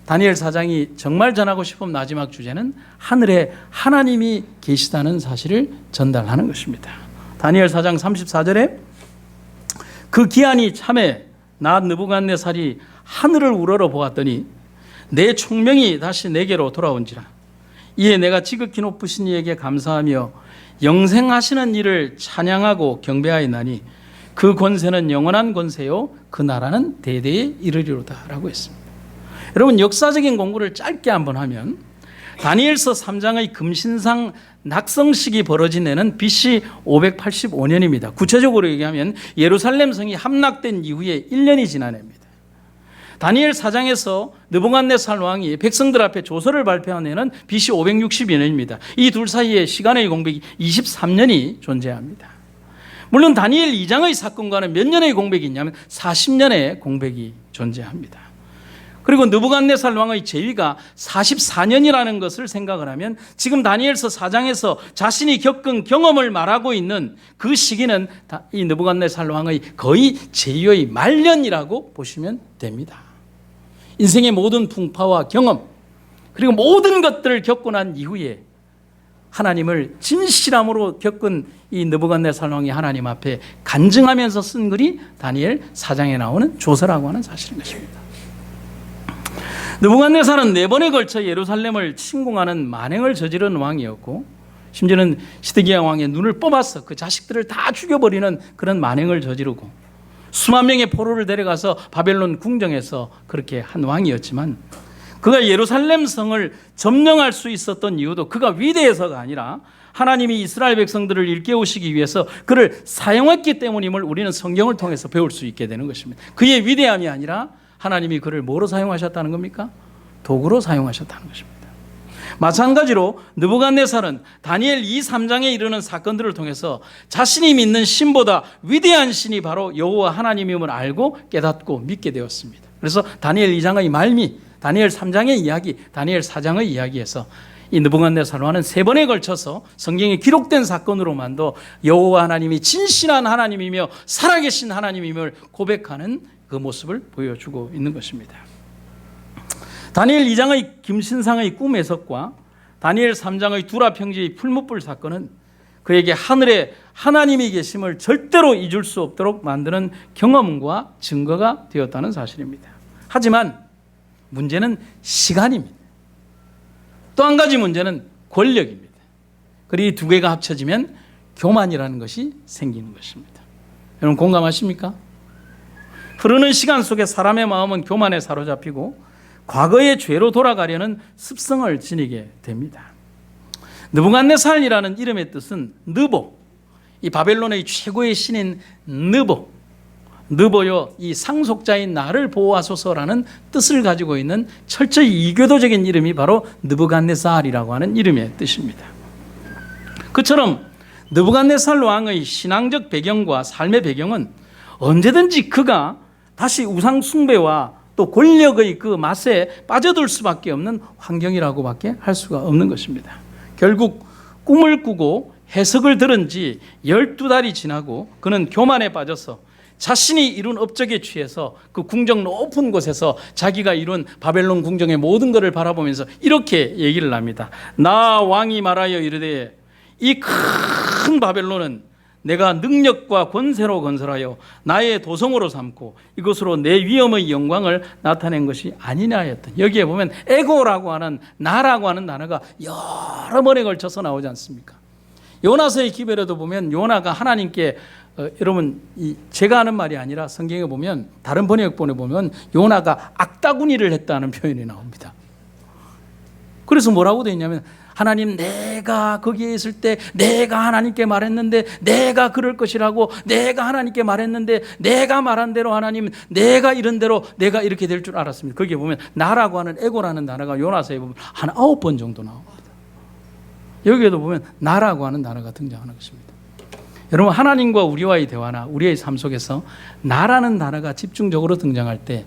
다니엘 4장이 정말 전하고 싶은 마지막 주제는 하늘에 하나님이 계시다는 사실을 전달하는 것입니다. 다니엘 4장 34절에 그 기한이 참에 나 느부갓네살이 하늘을 우러러 보았더니 내 총명이 다시 내게로 돌아온지라. 이에 내가 지극히 높으신 이에게 감사하며 영생하시는 이를 찬양하고 경배하였나니 그 권세는 영원한 권세요 그 나라는 대대에 이르리로다 라고 했습니다. 여러분, 역사적인 공부를 짧게 한번 하면 다니엘서 3장의 금신상 낙성식이 벌어진 해는 BC 585년입니다. 구체적으로 얘기하면 예루살렘 성이 함락된 이후에 1년이 지난 해입니다. 다니엘 4장에서 느부갓네살 왕이 백성들 앞에 조서를 발표한 해는 BC 562년입니다. 이 둘 사이에 시간의 공백이 23년이 존재합니다. 물론 다니엘 2장의 사건과는 몇 년의 공백이 있냐면 40년의 공백이 존재합니다. 그리고 느부갓네살 왕의 재위가 44년이라는 것을 생각을 하면 지금 다니엘서 4장에서 자신이 겪은 경험을 말하고 있는 그 시기는 이 느부갓네살 왕의 거의 재위의 말년이라고 보시면 됩니다. 인생의 모든 풍파와 경험 그리고 모든 것들을 겪고 난 이후에 하나님을 진실함으로 겪은 이 느부갓네살 왕이 하나님 앞에 간증하면서 쓴 글이 다니엘 4장에 나오는 조서라고 하는 사실인 것입니다. 느부갓네살은 4번에 걸쳐 예루살렘을 침공하는 만행을 저지른 왕이었고 심지어는 시드기야 왕의 눈을 뽑아서 그 자식들을 다 죽여버리는 그런 만행을 저지르고 수만 명의 포로를 데려가서 바벨론 궁정에서 그렇게 한 왕이었지만 그가 예루살렘 성을 점령할 수 있었던 이유도 그가 위대해서가 아니라 하나님이 이스라엘 백성들을 일깨우시기 위해서 그를 사용했기 때문임을 우리는 성경을 통해서 배울 수 있게 되는 것입니다. 그의 위대함이 아니라 하나님이 그를 뭐로 사용하셨다는 겁니까? 도구로 사용하셨다는 것입니다. 마찬가지로 느부갓네살은 다니엘 2, 3장에 이르는 사건들을 통해서 자신이 믿는 신보다 위대한 신이 바로 여호와 하나님임을 알고 깨닫고 믿게 되었습니다. 그래서 다니엘 2장의 말미, 다니엘 3장의 이야기, 다니엘 4장의 이야기에서 이 느부갓네살 왕은 3번에 걸쳐서 성경에 기록된 사건으로만도 여호와 하나님이 진실한 하나님이며 살아계신 하나님임을 고백하는 그 모습을 보여주고 있는 것입니다. 다니엘 2장의 김신상의 꿈 해석과 다니엘 3장의 두라 평지의 풀무불 사건은 그에게 하늘에 하나님이 계심을 절대로 잊을 수 없도록 만드는 경험과 증거가 되었다는 사실입니다. 하지만 문제는 시간입니다. 또 한 가지 문제는 권력입니다. 그리고 이 두 개가 합쳐지면 교만이라는 것이 생기는 것입니다. 여러분 공감하십니까? 흐르는 시간 속에 사람의 마음은 교만에 사로잡히고 과거의 죄로 돌아가려는 습성을 지니게 됩니다. 느부갓네살이라는 이름의 뜻은 느보, 이 바벨론의 최고의 신인 느보요, 이 상속자인 나를 보호하소서라는 뜻을 가지고 있는 철저히 이교도적인 이름이 바로 느부갓네살이라고 하는 이름의 뜻입니다. 그처럼 느부갓네살 왕의 신앙적 배경과 삶의 배경은 언제든지 그가 다시 우상 숭배와 또 권력의 그 맛에 빠져들 수밖에 없는 환경이라고밖에 할 수가 없는 것입니다. 결국 꿈을 꾸고 해석을 들은 지 12달이 지나고 그는 교만에 빠져서 자신이 이룬 업적에 취해서 그 궁정 높은 곳에서 자기가 이룬 바벨론 궁정의 모든 것을 바라보면서 이렇게 얘기를 합니다. 나 왕이 말하여 이르되 이 큰 바벨론은 내가 능력과 권세로 건설하여 나의 도성으로 삼고 이것으로 내 위엄의 영광을 나타낸 것이 아니냐 했던, 여기에 보면 에고라고 하는 나라고 하는 단어가 여러 번에 걸쳐서 나오지 않습니까? 요나서의 기별에도 보면 요나가 하나님께 여러분 제가 하는 말이 아니라 성경에 보면 다른 번역본에 보면 요나가 악다구니를 했다는 표현이 나옵니다. 그래서 뭐라고 되어 있냐면 하나님 내가 거기에 있을 때 내가 하나님께 말했는데 내가 그럴 것이라고 내가 하나님께 말했는데 내가 말한 대로 하나님 내가 이런 대로 내가 이렇게 될 줄 알았습니다. 거기에 보면 나라고 하는 에고라는 단어가 요나서에 보면 한 9번 정도 나옵니다. 여기에도 보면 나라고 하는 단어가 등장하는 것입니다. 여러분 하나님과 우리와의 대화나 우리의 삶 속에서 나라는 단어가 집중적으로 등장할 때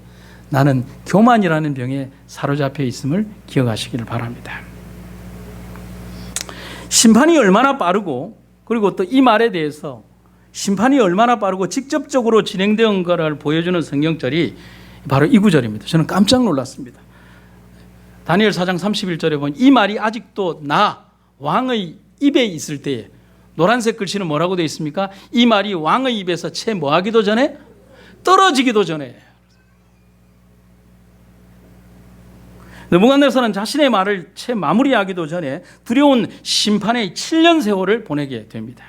나는 교만이라는 병에 사로잡혀 있음을 기억하시기를 바랍니다. 심판이 얼마나 빠르고 그리고 또 이 말에 대해서 심판이 얼마나 빠르고 직접적으로 진행된 것을 보여주는 성경절이 바로 이 구절입니다. 저는 깜짝 놀랐습니다. 다니엘 4장 31절에 보면 이 말이 아직도 나 왕의 입에 있을 때에 노란색 글씨는 뭐라고 되어 있습니까? 이 말이 왕의 입에서 채 뭐하기도 전에 떨어지기도 전에. 느부갓네살은 자신의 말을 채 마무리하기도 전에 두려운 심판의 7년 세월을 보내게 됩니다.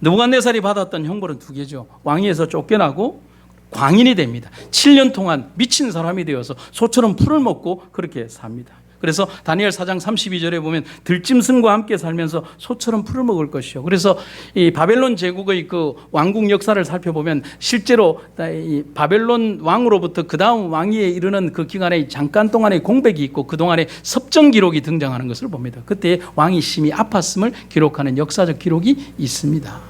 느부갓네살이 받았던 형벌은 두 개죠. 왕위에서 쫓겨나고 광인이 됩니다. 7년 동안 미친 사람이 되어서 소처럼 풀을 먹고 그렇게 삽니다. 그래서 다니엘 4장 32절에 보면 들짐승과 함께 살면서 소처럼 풀을 먹을 것이요. 그래서 이 바벨론 제국의 그 왕국 역사를 살펴보면 실제로 이 바벨론 왕으로부터 그 다음 왕위에 이르는 그 기간에 잠깐 동안의 공백이 있고 그 동안에 섭정 기록이 등장하는 것을 봅니다. 그때 왕이 심히 아팠음을 기록하는 역사적 기록이 있습니다.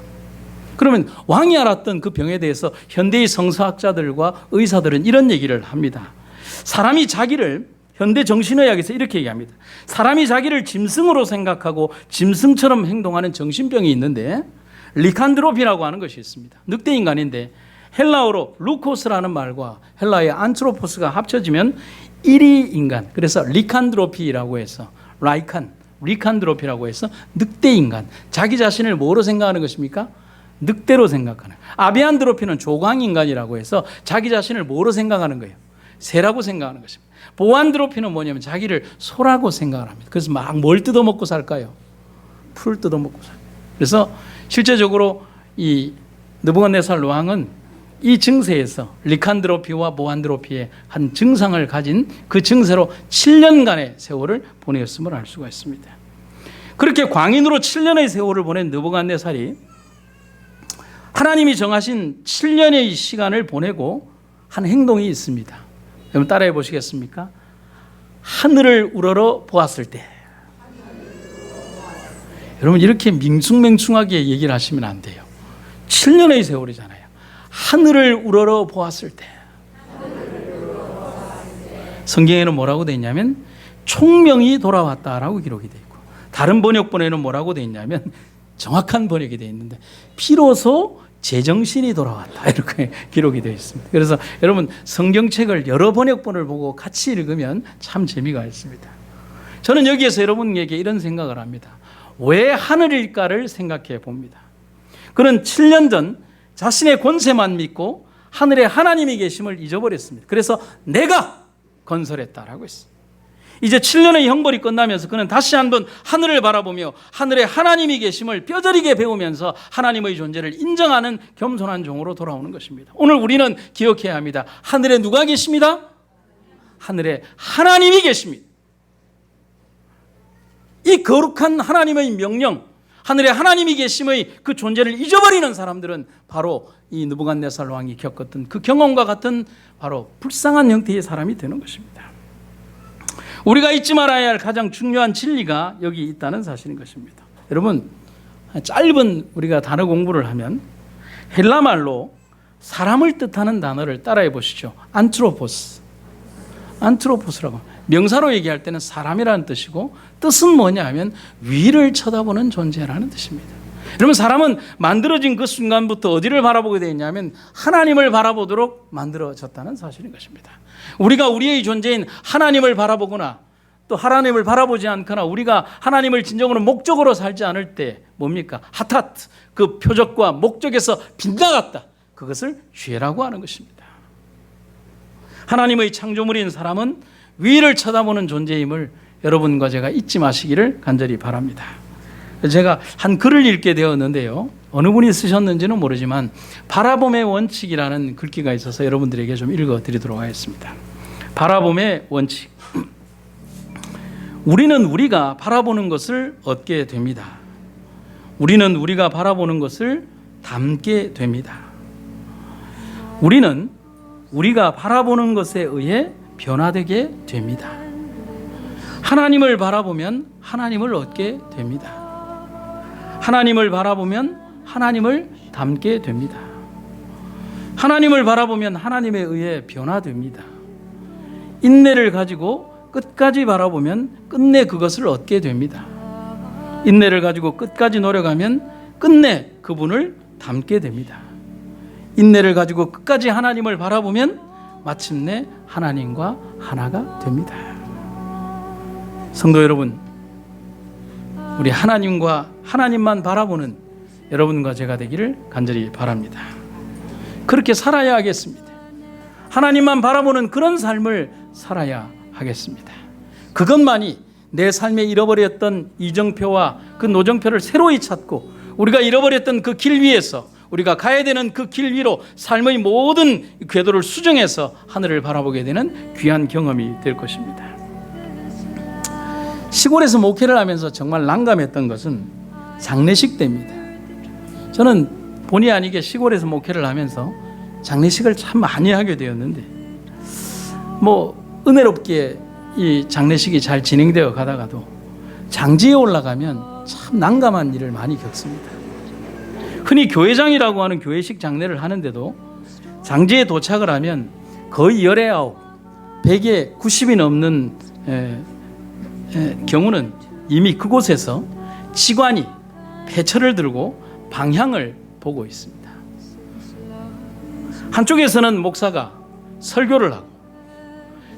그러면 왕이 알았던 그 병에 대해서 현대의 성서학자들과 의사들은 이런 얘기를 합니다. 사람이 자기를 현대 정신의학에서 이렇게 얘기합니다. 사람이 자기를 짐승으로 생각하고 짐승처럼 행동하는 정신병이 있는데 리칸드로피라고 하는 것이 있습니다. 늑대 인간인데 헬라어로 루코스라는 말과 헬라어의 안트로포스가 합쳐지면 1위 인간, 그래서 리칸드로피라고 해서 리칸드로피라고 해서 늑대 인간, 자기 자신을 뭐로 생각하는 것입니까? 늑대로 생각하는. 아비안드로피는 조광인간이라고 해서 자기 자신을 뭐로 생각하는 거예요? 새라고 생각하는 것입니다. 보안드로피는 뭐냐면 자기를 소라고 생각을 합니다. 그래서 막 뭘 뜯어먹고 살까요? 풀 뜯어먹고 살까요? 그래서 실제적으로 이 느부갓네살 왕은 이 증세에서 리칸드로피와 보안드로피의 한 증상을 가진 그 증세로 7년간의 세월을 보냈음을 알 수가 있습니다. 그렇게 광인으로 7년의 세월을 보낸 느부갓네살이 하나님이 정하신 7년의 시간을 보내고 한 행동이 있습니다. 여러분 따라해 보시겠습니까? 하늘을 우러러 보았을 때. 여러분 이렇게 밍숭맹숭하게 얘기를 하시면 안 돼요. 7년의 세월이잖아요. 하늘을 우러러 보았을 때. 성경에는 뭐라고 되어 있냐면 총명이 돌아왔다라고 기록이 되어 있고, 다른 번역본에는 뭐라고 되어 있냐면 정확한 번역이 되어 있는데 비로소 제정신이 돌아왔다 이렇게 기록이 되어 있습니다. 그래서 여러분 성경책을 여러 번역본을 보고 같이 읽으면 참 재미가 있습니다. 저는 여기에서 여러분에게 이런 생각을 합니다. 왜 하늘일까를 생각해 봅니다. 그는 7년 전 자신의 권세만 믿고 하늘에 하나님이 계심을 잊어버렸습니다. 그래서 내가 건설했다라고 했습니다. 이제 7년의 형벌이 끝나면서 그는 다시 한번 하늘을 바라보며 하늘에 하나님이 계심을 뼈저리게 배우면서 하나님의 존재를 인정하는 겸손한 종으로 돌아오는 것입니다. 오늘 우리는 기억해야 합니다. 하늘에 누가 계십니다? 하늘에 하나님이 계십니다. 이 거룩한 하나님의 명령, 하늘에 하나님이 계심의 그 존재를 잊어버리는 사람들은 바로 이 느부갓네살 왕이 겪었던 그 경험과 같은 바로 불쌍한 형태의 사람이 되는 것입니다. 우리가 잊지 말아야 할 가장 중요한 진리가 여기 있다는 사실인 것입니다. 여러분 짧은 우리가 단어 공부를 하면 헬라말로 사람을 뜻하는 단어를 따라해 보시죠. 안트로포스. 안트로포스라고. 명사로 얘기할 때는 사람이라는 뜻이고 뜻은 뭐냐 하면 위를 쳐다보는 존재라는 뜻입니다. 여러분, 사람은 만들어진 그 순간부터 어디를 바라보게 되어 있냐면 하나님을 바라보도록 만들어졌다는 사실인 것입니다. 우리가 우리의 존재인 하나님을 바라보거나 또 하나님을 바라보지 않거나 우리가 하나님을 진정으로 목적으로 살지 않을 때 뭡니까? 하타트, 그 표적과 목적에서 빗나갔다. 그것을 죄라고 하는 것입니다. 하나님의 창조물인 사람은 위를 쳐다보는 존재임을 여러분과 제가 잊지 마시기를 간절히 바랍니다. 제가 한 글을 읽게 되었는데요. 어느 분이 쓰셨는지는 모르지만 바라봄의 원칙이라는 글귀가 있어서 여러분들에게 좀 읽어드리도록 하겠습니다. 바라봄의 원칙. 우리는 우리가 바라보는 것을 얻게 됩니다. 우리는 우리가 바라보는 것을 담게 됩니다. 우리는 우리가 바라보는 것에 의해 변화되게 됩니다. 하나님을 바라보면 하나님을 얻게 됩니다. 하나님을 바라보면 하나님을 담게 됩니다. 하나님을 바라보면 하나님에 의해 변화됩니다. 인내를 가지고 끝까지 바라보면 끝내 그것을 얻게 됩니다. 인내를 가지고 끝까지 노력하면 끝내 그분을 담게 됩니다. 인내를 가지고 끝까지 하나님을 바라보면 마침내 하나님과 하나가 됩니다. 성도 여러분, 우리 하나님만 바라보는 여러분과 제가 되기를 간절히 바랍니다. 그렇게 살아야 하겠습니다. 하나님만 바라보는 그런 삶을 살아야 하겠습니다. 그것만이 내 삶에 잃어버렸던 이정표와 그 노정표를 새로이 찾고 우리가 잃어버렸던 그 길 위에서 우리가 가야 되는 그 길 위로 삶의 모든 궤도를 수정해서 하늘을 바라보게 되는 귀한 경험이 될 것입니다. 시골에서 목회를 하면서 정말 난감했던 것은 장례식 때입니다. 저는 본의 아니게 시골에서 목회를 하면서 장례식을 참 많이 하게 되었는데 은혜롭게 이 장례식이 잘 진행되어 가다가도 장지에 올라가면 참 난감한 일을 많이 겪습니다. 흔히 교회장이라고 하는 교회식 장례를 하는데도 장지에 도착을 하면 거의 19, 100에 90이 넘는 경우는 이미 그곳에서 직관이 패처를 들고 방향을 보고 있습니다. 한쪽에서는 목사가 설교를 하고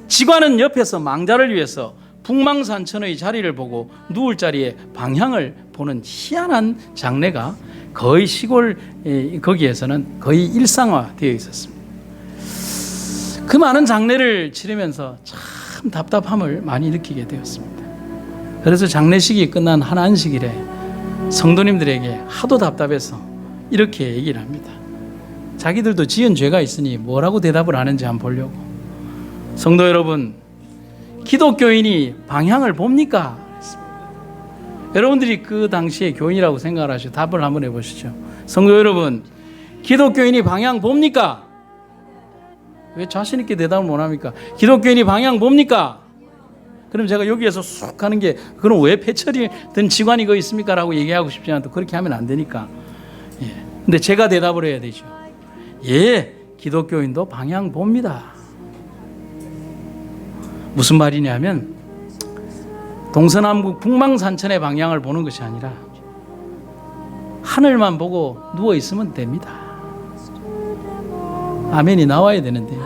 직관은 옆에서 망자를 위해서 북망산천의 자리를 보고 누울 자리에 방향을 보는 희한한 장례가 거의 시골 거기에서는 거의 일상화되어 있었습니다. 그 많은 장례를 치르면서 참 답답함을 많이 느끼게 되었습니다. 그래서 장례식이 끝난 한 안식일에 성도님들에게 하도 답답해서 이렇게 얘기를 합니다. 자기들도 지은 죄가 있으니 뭐라고 대답을 하는지 한번 보려고. 성도 여러분, 기독교인이 방향을 봅니까? 여러분들이 그 당시에 교인이라고 생각을 하시고 답을 한번 해보시죠. 성도 여러분, 기독교인이 방향 봅니까? 왜 자신 있게 대답을 못합니까? 기독교인이 방향 봅니까? 그럼 제가 여기에서 쑥 하는 게 그럼 왜 패처리 든 직관이 거기 있습니까? 라고 얘기하고 싶지 않아도 그렇게 하면 안 되니까. 근데 제가 대답을 해야 되죠. 예, 기독교인도 방향 봅니다. 무슨 말이냐면 동서남북 북망산천의 방향을 보는 것이 아니라 하늘만 보고 누워 있으면 됩니다. 아멘이 나와야 되는데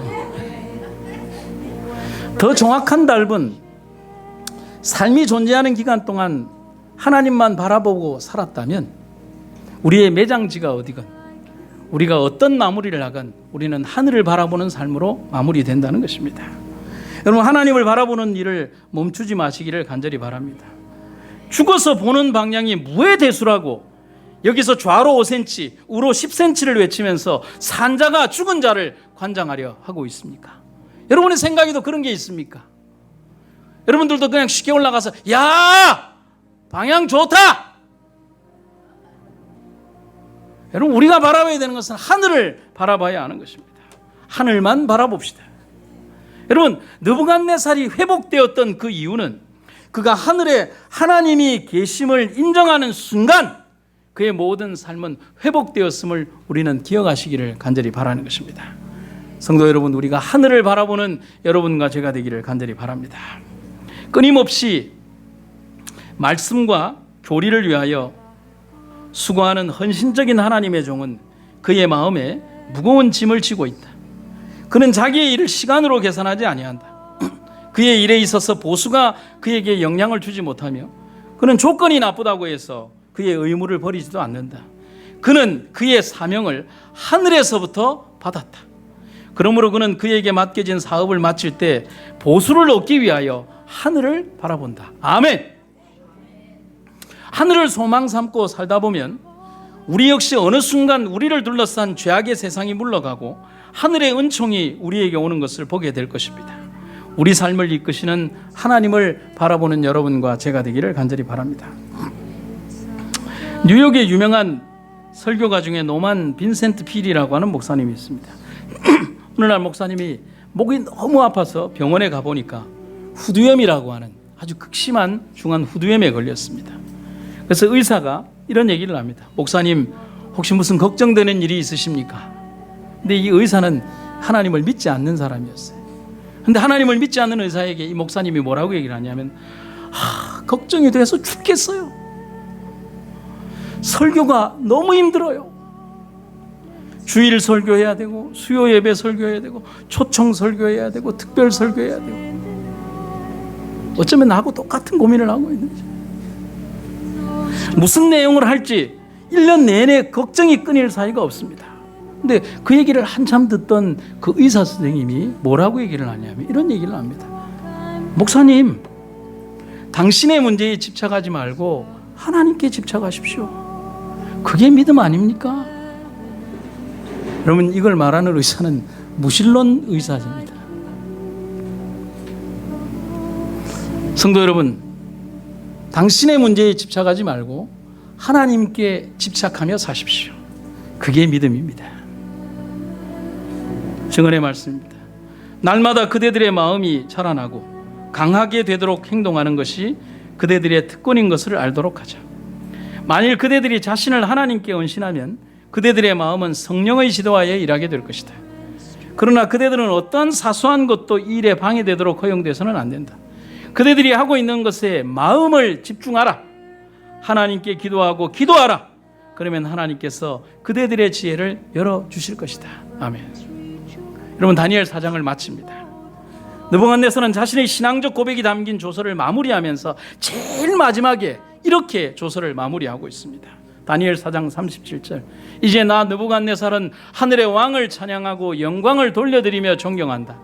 더 정확한 답은 삶이 존재하는 기간 동안 하나님만 바라보고 살았다면 우리의 매장지가 어디건 우리가 어떤 마무리를 하건 우리는 하늘을 바라보는 삶으로 마무리된다는 것입니다. 여러분, 하나님을 바라보는 일을 멈추지 마시기를 간절히 바랍니다. 죽어서 보는 방향이 무의 대수라고 여기서 좌로 5cm, 우로 10cm를 외치면서 산자가 죽은 자를 관장하려 하고 있습니까? 여러분의 생각에도 그런 게 있습니까? 여러분들도 그냥 쉽게 올라가서 야! 방향 좋다! 여러분, 우리가 바라봐야 되는 것은 하늘을 바라봐야 하는 것입니다. 하늘만 바라봅시다. 여러분, 느부갓네살이 회복되었던 그 이유는 그가 하늘에 하나님이 계심을 인정하는 순간 그의 모든 삶은 회복되었음을 우리는 기억하시기를 간절히 바라는 것입니다. 성도 여러분, 우리가 하늘을 바라보는 여러분과 제가 되기를 간절히 바랍니다. 끊임없이 말씀과 교리를 위하여 수고하는 헌신적인 하나님의 종은 그의 마음에 무거운 짐을 지고 있다. 그는 자기의 일을 시간으로 계산하지 아니한다. 그의 일에 있어서 보수가 그에게 영향을 주지 못하며 그는 조건이 나쁘다고 해서 그의 의무를 버리지도 않는다. 그는 그의 사명을 하늘에서부터 받았다. 그러므로 그는 그에게 맡겨진 사업을 마칠 때 보수를 얻기 위하여 하늘을 바라본다. 아멘. 하늘을 소망 삼고 살다 보면 우리 역시 어느 순간 우리를 둘러싼 죄악의 세상이 물러가고 하늘의 은총이 우리에게 오는 것을 보게 될 것입니다. 우리 삶을 이끄시는 하나님을 바라보는 여러분과 제가 되기를 간절히 바랍니다. 뉴욕의 유명한 설교가 중에 노만 빈센트 필이라고 하는 목사님이 있습니다. 어느 날 목사님이 목이 너무 아파서 병원에 가보니까 후두염이라고 하는 아주 극심한 중한 후두염에 걸렸습니다. 그래서 의사가 이런 얘기를 합니다. 목사님, 혹시 무슨 걱정되는 일이 있으십니까? 근데 이 의사는 하나님을 믿지 않는 사람이었어요. 근데 하나님을 믿지 않는 의사에게 이 목사님이 뭐라고 얘기를 하냐면 걱정이 돼서 죽겠어요. 설교가 너무 힘들어요. 주일 설교해야 되고 수요 예배 설교해야 되고 초청 설교해야 되고 특별 설교해야 되고 어쩌면 나하고 똑같은 고민을 하고 있는지, 무슨 내용을 할지 1년 내내 걱정이 끊일 사이가 없습니다. 근데 그 얘기를 한참 듣던 그 의사 선생님이 뭐라고 얘기를 하냐면 이런 얘기를 합니다. 목사님, 당신의 문제에 집착하지 말고 하나님께 집착하십시오. 그게 믿음 아닙니까? 여러분, 이걸 말하는 의사는 무신론 의사입니다. 성도 여러분, 당신의 문제에 집착하지 말고 하나님께 집착하며 사십시오. 그게 믿음입니다. 증언의 말씀입니다. 날마다 그대들의 마음이 자라나고 강하게 되도록 행동하는 것이 그대들의 특권인 것을 알도록 하자. 만일 그대들이 자신을 하나님께 헌신하면 그대들의 마음은 성령의 지도하에 일하게 될 것이다. 그러나 그대들은 어떠한 사소한 것도 이 일에 방해되도록 허용돼서는 안 된다. 그대들이 하고 있는 것에 마음을 집중하라. 하나님께 기도하고 기도하라. 그러면 하나님께서 그대들의 지혜를 열어주실 것이다. 아멘. 여러분, 다니엘 4장을 마칩니다. 느부갓네살은 자신의 신앙적 고백이 담긴 조서를 마무리하면서 제일 마지막에 이렇게 조서를 마무리하고 있습니다. 다니엘 4장 37절. 이제 나 느부갓네살은 하늘의 왕을 찬양하고 영광을 돌려드리며 존경한다.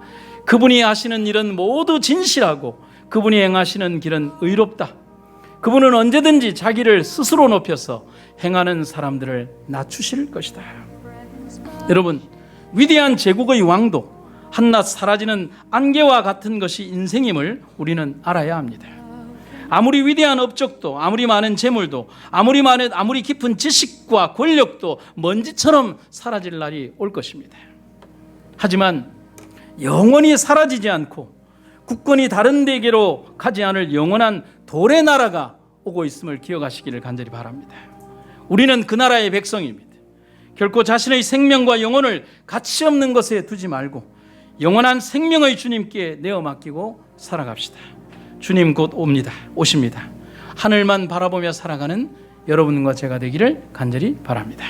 그분이 하시는 일은 모두 진실하고 그분이 행하시는 길은 의롭다. 그분은 언제든지 자기를 스스로 높여서 행하는 사람들을 낮추실 것이다. 여러분, 위대한 제국의 왕도 한낱 사라지는 안개와 같은 것이 인생임을 우리는 알아야 합니다. 아무리 위대한 업적도, 아무리 많은 재물도, 아무리 깊은 지식과 권력도 먼지처럼 사라질 날이 올 것입니다. 하지만 영원히 사라지지 않고 국권이 다른 데게로 가지 않을 영원한 돌의 나라가 오고 있음을 기억하시기를 간절히 바랍니다. 우리는 그 나라의 백성입니다. 결코 자신의 생명과 영혼을 가치 없는 것에 두지 말고 영원한 생명의 주님께 내어 맡기고 살아갑시다. 주님 곧 오십니다. 하늘만 바라보며 살아가는 여러분과 제가 되기를 간절히 바랍니다.